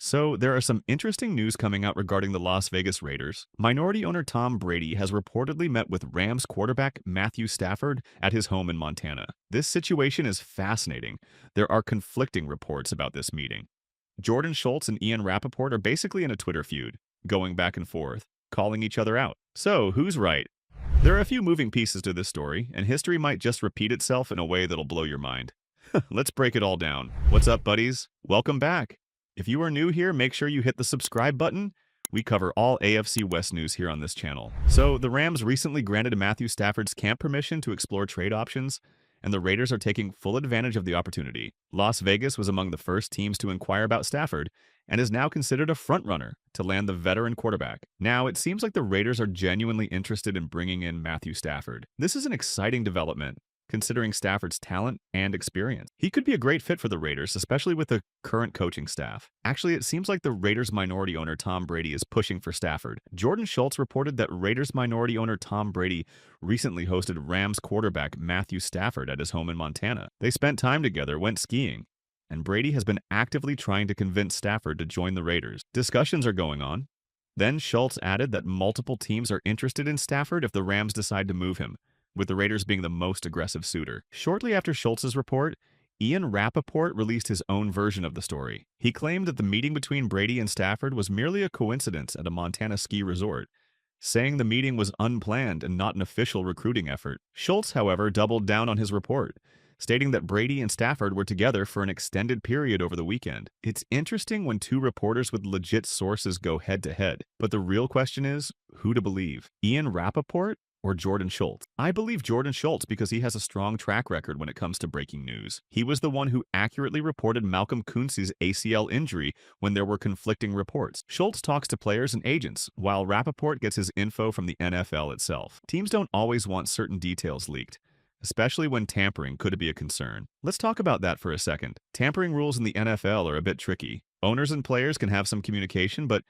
So, there are some interesting news coming out regarding the Las Vegas Raiders. Minority owner Tom Brady has reportedly met with Rams quarterback Matthew Stafford at his home in Montana. This situation is fascinating. There are conflicting reports about this meeting. Jordan Schultz and Ian Rapoport are basically in a Twitter feud, going back and forth, calling each other out. So, who's right? There are a few moving pieces to this story, and history might just repeat itself in a way that'll blow your mind. Let's break it all down. What's up, buddies? Welcome back. If you are new here, make sure you hit the subscribe button. We cover all AFC West news here on this channel. So, the Rams recently granted Matthew Stafford's camp permission to explore trade options, and the Raiders are taking full advantage of the opportunity. Las Vegas was among the first teams to inquire about Stafford and is now considered a frontrunner to land the veteran quarterback. Now, it seems like the Raiders are genuinely interested in bringing in Matthew Stafford. This is an exciting development, considering Stafford's talent and experience. He could be a great fit for the Raiders, especially with the current coaching staff. Actually, it seems like the Raiders minority owner Tom Brady is pushing for Stafford. Jordan Schultz reported that Raiders minority owner Tom Brady recently hosted Rams quarterback Matthew Stafford at his home in Montana. They spent time together, went skiing, and Brady has been actively trying to convince Stafford to join the Raiders. Discussions are going on. Then Schultz added that multiple teams are interested in Stafford if the Rams decide to move him, with the Raiders being the most aggressive suitor. Shortly after Schultz's report, Ian Rapoport released his own version of the story. He claimed that the meeting between Brady and Stafford was merely a coincidence at a Montana ski resort, saying the meeting was unplanned and not an official recruiting effort. Schultz, however, doubled down on his report, stating that Brady and Stafford were together for an extended period over the weekend. It's interesting when two reporters with legit sources go head-to-head, but the real question is, who to believe? Ian Rapoport or Jordan Schultz? I believe Jordan Schultz because he has a strong track record when it comes to breaking news. He was the one who accurately reported Malcolm Kuntz's ACL injury when there were conflicting reports. Schultz talks to players and agents, while Rapoport gets his info from the NFL itself. Teams don't always want certain details leaked, especially when tampering could be a concern. Let's talk about that for a second. Tampering rules in the NFL are a bit tricky. Owners and players can have some communication, but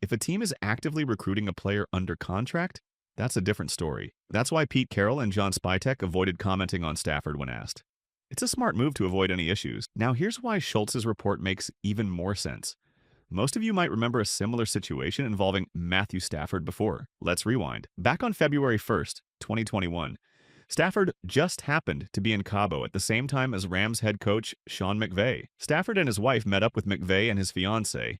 if a team is actively recruiting a player under contract, that's a different story. That's why Pete Carroll and John Spytek avoided commenting on Stafford when asked. It's a smart move to avoid any issues. Now, here's why Schultz's report makes even more sense. Most of you might remember a similar situation involving Matthew Stafford before. Let's rewind. Back on February 1st, 2021, Stafford just happened to be in Cabo at the same time as Rams head coach Sean McVay. Stafford and his wife met up with McVay and his fiancée,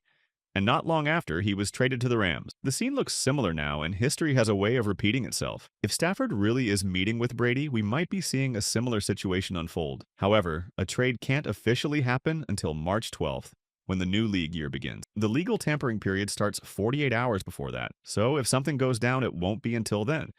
and not long after, he was traded to the Rams. The scene looks similar now, and history has a way of repeating itself. If Stafford really is meeting with Brady, we might be seeing a similar situation unfold. However, a trade can't officially happen until March 12th, when the new league year begins. The legal tampering period starts 48 hours before that, so if something goes down, it won't be until then.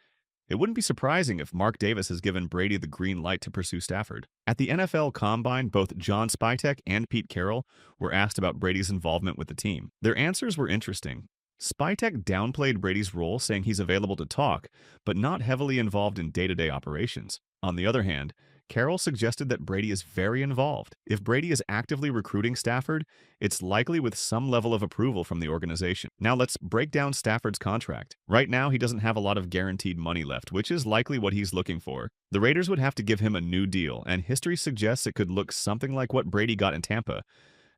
It wouldn't be surprising if Mark Davis has given Brady the green light to pursue Stafford. At the NFL Combine, both John Spytek and Pete Carroll were asked about Brady's involvement with the team. Their answers were interesting. Spytek downplayed Brady's role, saying he's available to talk, but not heavily involved in day-to-day operations. On the other hand, Carroll suggested that Brady is very involved. If Brady is actively recruiting Stafford, it's likely with some level of approval from the organization. Now let's break down Stafford's contract. Right now, he doesn't have a lot of guaranteed money left, which is likely what he's looking for. The Raiders would have to give him a new deal, and history suggests it could look something like what Brady got in Tampa,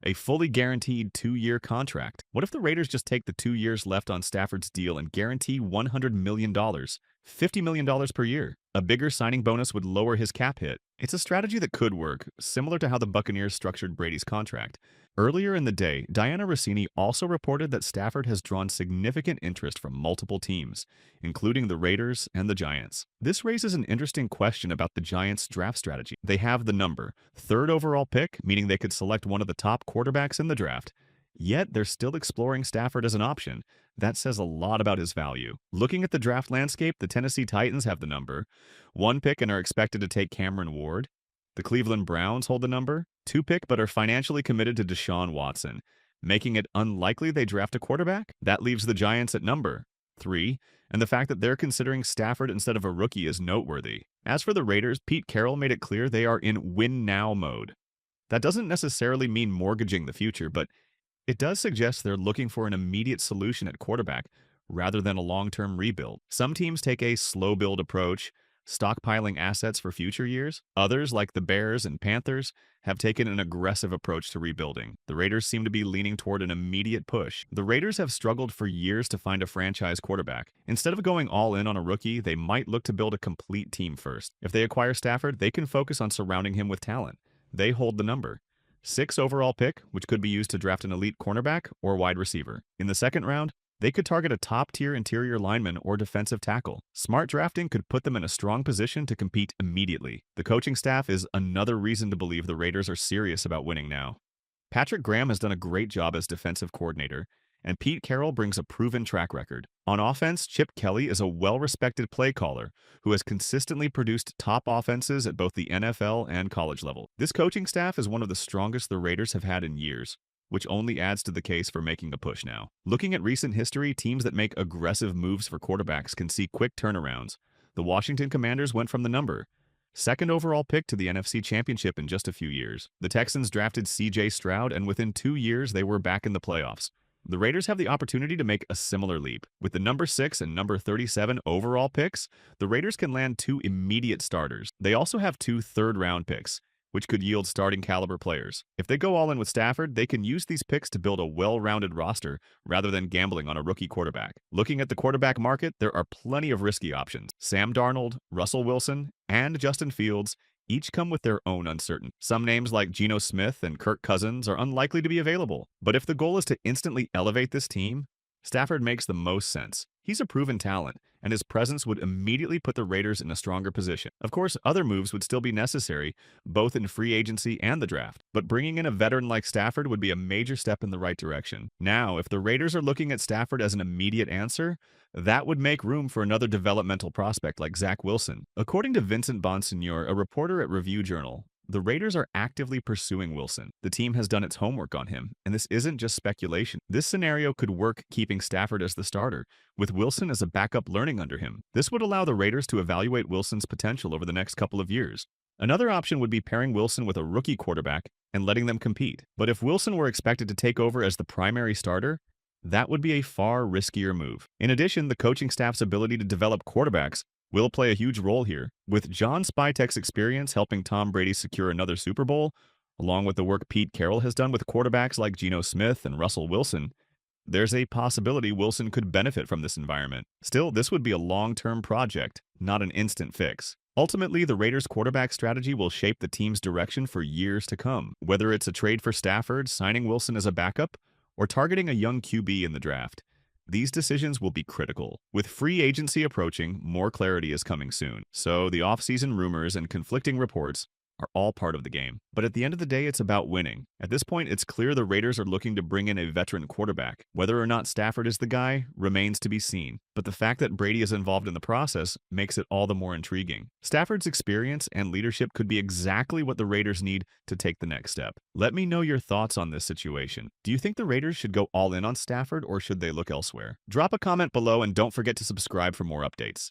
a fully guaranteed 2-year contract. What if the Raiders just take the 2 years left on Stafford's deal and guarantee $100 million, $50 million per year? A bigger signing bonus would lower his cap hit. It's a strategy that could work, similar to how the Buccaneers structured Brady's contract. Earlier in the day, Diana Rossini also reported that Stafford has drawn significant interest from multiple teams, including the Raiders and the Giants. This raises an interesting question about the Giants' draft strategy. They have the number, 3rd overall pick, meaning they could select one of the top quarterbacks in the draft. Yet they're still exploring Stafford as an option. That says a lot about his value. Looking at the draft landscape, the Tennessee Titans have the number 1 pick and are expected to take Cameron Ward. The Cleveland Browns hold the number 2 pick but are financially committed to Deshaun Watson, making it unlikely they draft a quarterback. That leaves the Giants at number 3, and the fact that they're considering Stafford instead of a rookie is noteworthy. As for the Raiders, Pete Carroll made it clear they are in win-now mode. That doesn't necessarily mean mortgaging the future, but it does suggest they're looking for an immediate solution at quarterback rather than a long-term rebuild. Some teams take a slow build approach, stockpiling assets for future years. Others, like the Bears and Panthers, have taken an aggressive approach to rebuilding. The Raiders seem to be leaning toward an immediate push. The Raiders have struggled for years to find a franchise quarterback. Instead of going all in on a rookie, they might look to build a complete team first. If they acquire Stafford, they can focus on surrounding him with talent. They hold the number. 6th overall pick, which could be used to draft an elite cornerback or wide receiver. In the second round, they could target a top-tier interior lineman or defensive tackle. Smart drafting could put them in a strong position to compete immediately. The coaching staff is another reason to believe the Raiders are serious about winning now. Patrick Graham has done a great job as defensive coordinator, and Pete Carroll brings a proven track record. On offense, Chip Kelly is a well-respected play caller who has consistently produced top offenses at both the NFL and college level. This coaching staff is one of the strongest the Raiders have had in years, which only adds to the case for making a push now. Looking at recent history, teams that make aggressive moves for quarterbacks can see quick turnarounds. The Washington Commanders went from the number 2nd overall pick to the NFC Championship in just a few years. The Texans drafted C.J. Stroud, and within 2 years, they were back in the playoffs. The Raiders have the opportunity to make a similar leap. With the number 6 and number 37 overall picks, the Raiders can land 2 immediate starters. They also have 2 third-round picks, which could yield starting caliber players. If they go all in with Stafford, they can use these picks to build a well-rounded roster rather than gambling on a rookie quarterback. Looking at the quarterback market, there are plenty of risky options. Sam Darnold, Russell Wilson, and Justin Fields each come with their own uncertainty. Some names like Geno Smith and Kirk Cousins are unlikely to be available. But if the goal is to instantly elevate this team, Stafford makes the most sense. He's a proven talent, and his presence would immediately put the Raiders in a stronger position. Of course, other moves would still be necessary, both in free agency and the draft, but bringing in a veteran like Stafford would be a major step in the right direction. Now, if the Raiders are looking at Stafford as an immediate answer, that would make room for another developmental prospect like Zach Wilson. According to Vincent Bonsignor, a reporter at Review Journal, the Raiders are actively pursuing Wilson. The team has done its homework on him, and this isn't just speculation. This scenario could work keeping Stafford as the starter, with Wilson as a backup learning under him. This would allow the Raiders to evaluate Wilson's potential over the next couple of years. Another option would be pairing Wilson with a rookie quarterback and letting them compete. But if Wilson were expected to take over as the primary starter, that would be a far riskier move. In addition, the coaching staff's ability to develop quarterbacks will play a huge role here. With John Spytek's experience helping Tom Brady secure another Super Bowl, along with the work Pete Carroll has done with quarterbacks like Geno Smith and Russell Wilson, there's a possibility Wilson could benefit from this environment. Still, this would be a long-term project, not an instant fix. Ultimately, the Raiders' quarterback strategy will shape the team's direction for years to come, whether it's a trade for Stafford, signing Wilson as a backup, or targeting a young QB in the draft. These decisions will be critical. With free agency approaching, more clarity is coming soon. So the offseason rumors and conflicting reports are all part of the game. But at the end of the day, it's about winning. At this point, it's clear the Raiders are looking to bring in a veteran quarterback. Whether or not Stafford is the guy remains to be seen. But the fact that Brady is involved in the process makes it all the more intriguing. Stafford's experience and leadership could be exactly what the Raiders need to take the next step. Let me know your thoughts on this situation. Do you think the Raiders should go all in on Stafford, or should they look elsewhere? Drop a comment below and don't forget to subscribe for more updates.